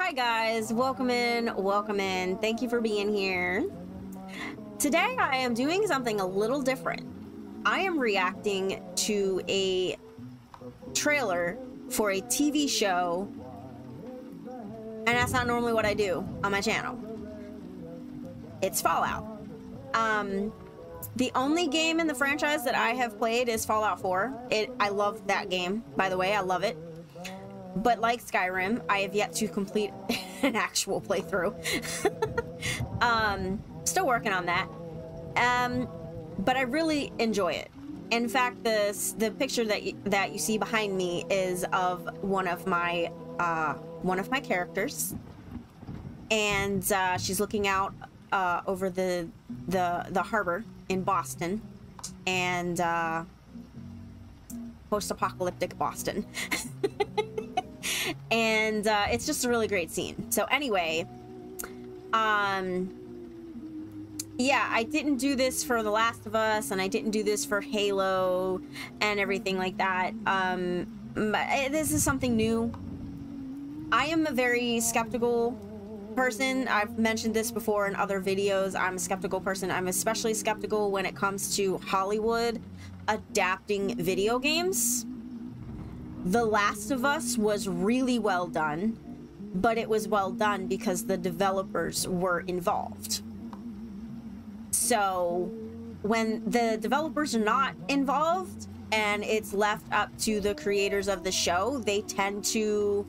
Hi guys, welcome in, welcome in. Thank you for being here. Today I am doing something a little different. I am reacting to a trailer for a TV show, and that's not normally what I do on my channel. It's Fallout. The only game in the franchise that I have played is Fallout 4. I love that game, by the way, I love it. But like Skyrim, I have yet to complete an actual playthrough. Still working on that. But I really enjoy it. In fact, the picture that you see behind me is of one of my characters, and she's looking out over the harbor in Boston, and post-apocalyptic Boston. And it's just a really great scene. So anyway, yeah, I didn't do this for The Last of Us, and I didn't do this for Halo and everything like that. But this is something new. I am a very skeptical person. I've mentioned this before in other videos. I'm a skeptical person. I'm especially skeptical when it comes to Hollywood adapting video games. The Last of Us was really well done, but it was well done because the developers were involved. So when the developers are not involved and it's left up to the creators of the show, they tend to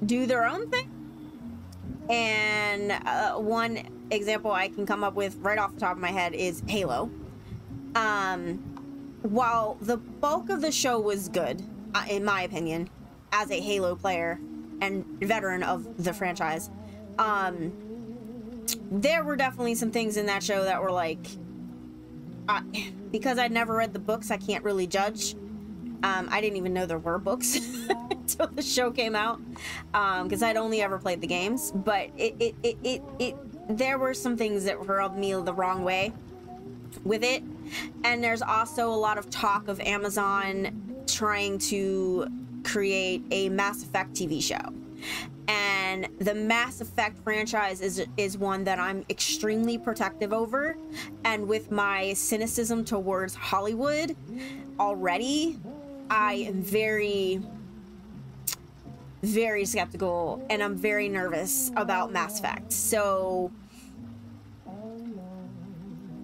do their own thing. And one example I can come up with right off the top of my head is Halo. While the bulk of the show was good, in my opinion, as a Halo player and veteran of the franchise, there were definitely some things in that show that were like, because I'd never read the books, I can't really judge. I didn't even know there were books until the show came out, because I'd only ever played the games. But there were some things that rubbed me the wrong way with it. And there's also a lot of talk of Amazon trying to create a Mass Effect TV show. And the Mass Effect franchise is one that I'm extremely protective over. And with my cynicism towards Hollywood already, I am very, very skeptical, and I'm very nervous about Mass Effect. So,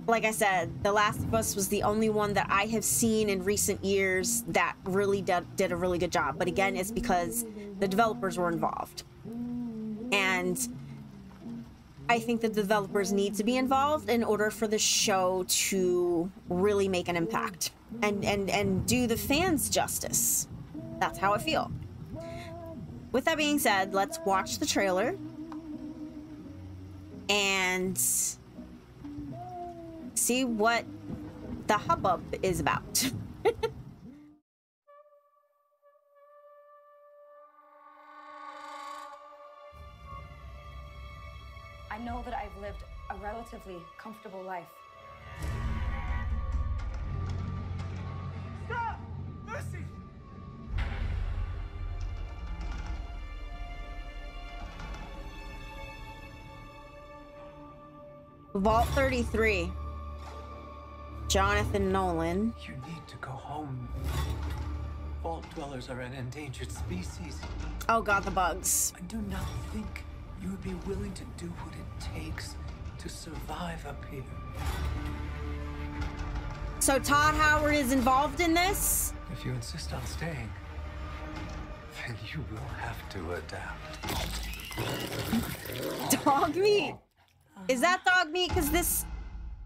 like I said, The Last of Us was the only one that I have seen in recent years that really did a really good job. But again, it's because the developers were involved. And I think the developers need to be involved in order for the show to really make an impact and do the fans justice. That's how I feel. With that being said, let's watch the trailer and see what the hubbub is about. I know that I've lived a relatively comfortable life. Stop! Mercy! Vault 33. Jonathan Nolan. You need to go home. Vault dwellers are an endangered species. Oh god, the bugs. I do not think you would be willing to do what it takes to survive up here. So Todd Howard is involved in this? If you insist on staying, then you will have to adapt. Dog meat. Is that dog meat? Because this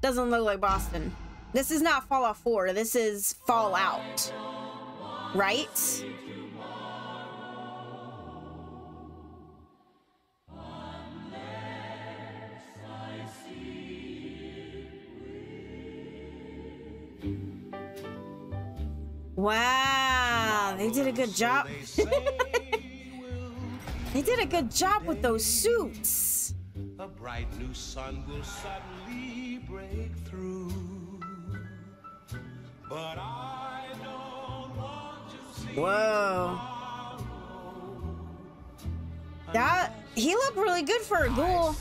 doesn't look like Boston. This is not Fallout 4. This is Fallout. Right? Wow, they did a good job. They did a good job with those suits. A bright new sun will suddenly break through. But I don't want to see Whoa. That he looked really good for a ghoul.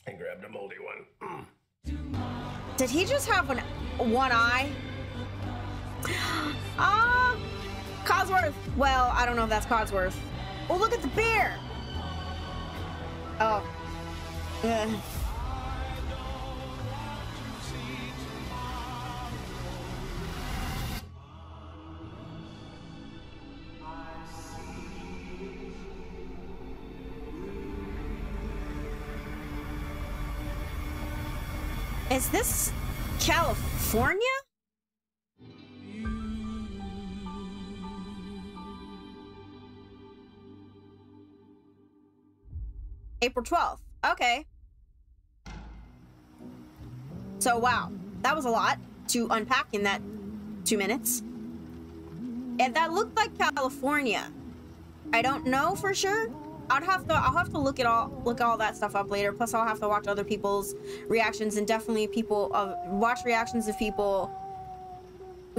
I grabbed a moldy one. Did he just have one eye? Codsworth. Well, I don't know if that's Codsworth. Oh, look at the bear. Oh. Ugh. Is this California? April 12th. Okay. So, wow. That was a lot to unpack in that 2 minutes. And that looked like California. I don't know for sure. I'll have to look all that stuff up later. Plus, I'll have to watch other people's reactions, and definitely watch reactions of people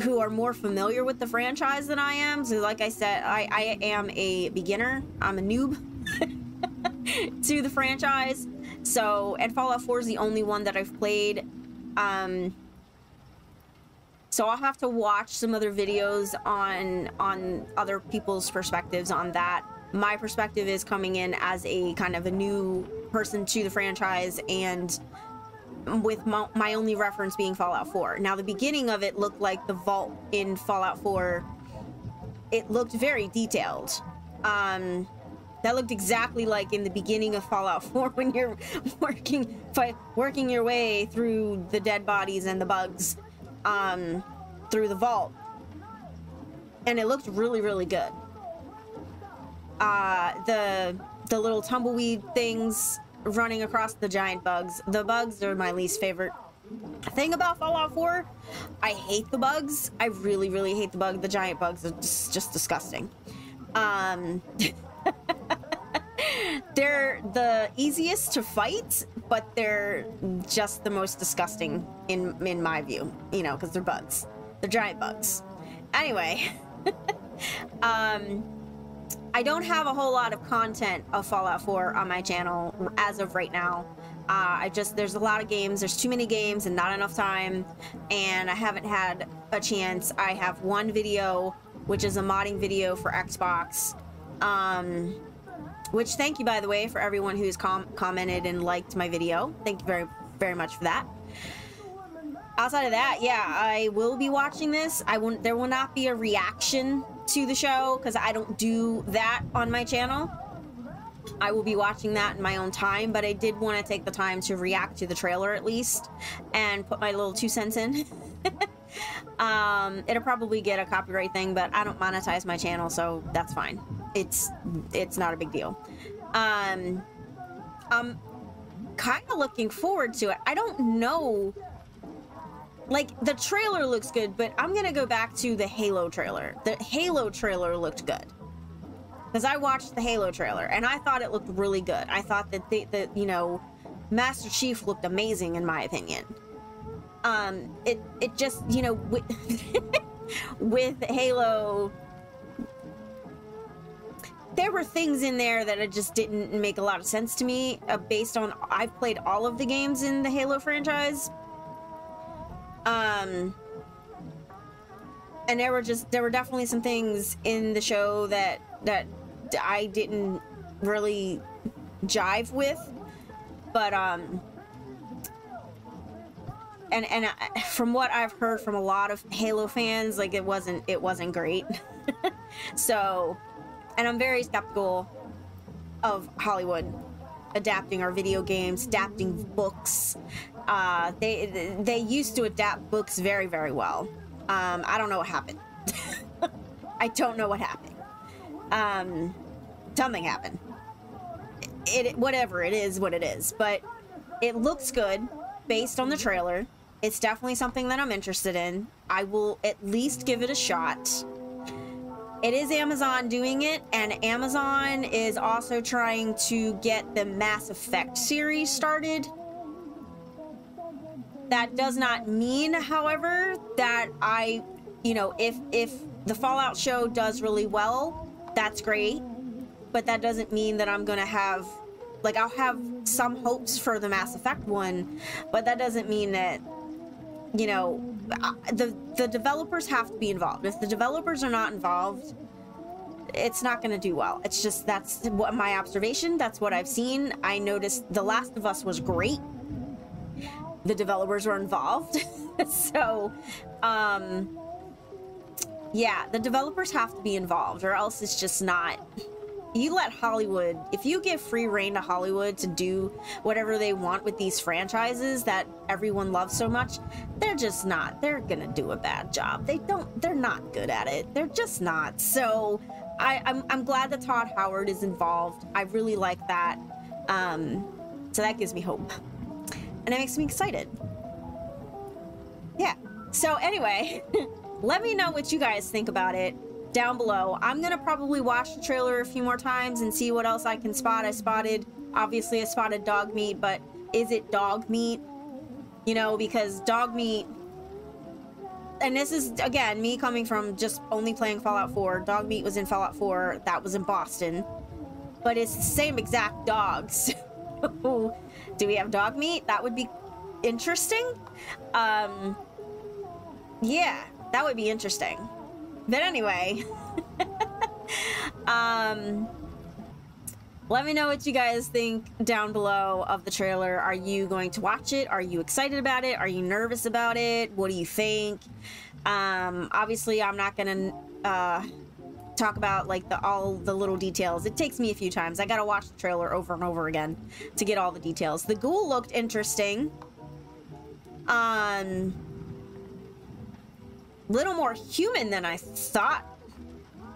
who are more familiar with the franchise than I am. So, like I said, I am a beginner. I'm a noob to the franchise. So, and Fallout 4 is the only one that I've played. So I'll have to watch some other videos on other people's perspectives on that. My perspective is coming in as a kind of a new person to the franchise, and with my only reference being Fallout 4. Now, the beginning of it looked like the vault in Fallout 4. It looked very detailed. That looked exactly like in the beginning of Fallout 4 when you're working your way through the dead bodies and the bugs through the vault. And it looked really, really good. The little tumbleweed things running across the giant bugs. The bugs are my least favorite thing about Fallout 4. I hate the bugs. I really, really hate the bugs. The giant bugs are just disgusting. They're the easiest to fight, but they're just the most disgusting in my view, you know, because they're bugs. They're giant bugs. Anyway, I don't have a whole lot of content of Fallout 4 on my channel as of right now. There's a lot of games, there's too many games and not enough time, and I haven't had a chance. I have one video, which is a modding video for Xbox, which, thank you, by the way, for everyone who's commented and liked my video. Thank you very, very much for that. Outside of that, yeah, I will be watching this. There will not be a reaction to the show, because I don't do that on my channel. I will be watching that in my own time, but I did want to take the time to react to the trailer at least, and put my little 2 cents in. It'll probably get a copyright thing, but I don't monetize my channel, so that's fine. It's not a big deal. I'm kind of looking forward to it. I don't know, like, the trailer looks good, but I'm gonna go back to the Halo trailer. The Halo trailer looked good, because I watched the Halo trailer and I thought it looked really good. I thought that you know, Master Chief looked amazing in my opinion. It just, you know, with Halo, there were things in there that it just didn't make a lot of sense to me, based on, I've played all of the games in the Halo franchise. And there were definitely some things in the show that I didn't really jive with, but and from what I've heard from a lot of Halo fans, like, it wasn't great. So, and I'm very skeptical of Hollywood adapting our video games, adapting books. They used to adapt books very, very well. I don't know what happened. I don't know what happened. Something happened. Whatever, it is what it is. But it looks good based on the trailer. It's definitely something that I'm interested in. I will at least give it a shot. It is Amazon doing it, and Amazon is also trying to get the Mass Effect series started. That does not mean, however, that I you know, if the Fallout show does really well, that's great, but that doesn't mean that I'm gonna have, like, I'll have some hopes for the Mass Effect one, but that doesn't mean that, you know, the developers have to be involved. If the developers are not involved, it's not going to do well. It's just, that's what my observation, that's what I've seen. I noticed The Last of Us was great. The developers were involved. So, yeah, the developers have to be involved, or else it's just not. You let Hollywood, if you give free reign to Hollywood to do whatever they want with these franchises that everyone loves so much, they're just not. They're gonna do a bad job. They're not good at it. They're just not. So I'm glad that Todd Howard is involved. I really like that. So that gives me hope. And it makes me excited. Yeah. So anyway, let me know what you guys think about it down below. I'm gonna probably watch the trailer a few more times and see what else I can spot. I spotted dog meat, but is it dog meat? You know, because dog meat, and this is, again, me coming from just only playing Fallout 4. Dog meat was in Fallout 4. That was in Boston. But it's the same exact dogs. Do we have dog meat? That would be interesting. Yeah, that would be interesting. But anyway, let me know what you guys think down below of the trailer. Are you going to watch it? Are you excited about it? Are you nervous about it? What do you think? Obviously, I'm not gonna talk about like all the little details. It takes me a few times. I gotta watch the trailer over and over again to get all the details. The ghoul looked interesting. Little more human than I thought,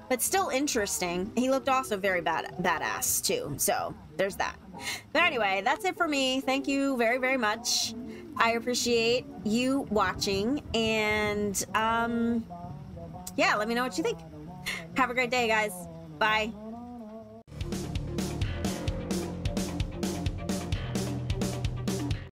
but still interesting. He looked also very badass too, so there's that. But anyway, that's it for me. Thank you very, very much. I appreciate you watching, and yeah, let me know what you think. Have a great day, guys. Bye.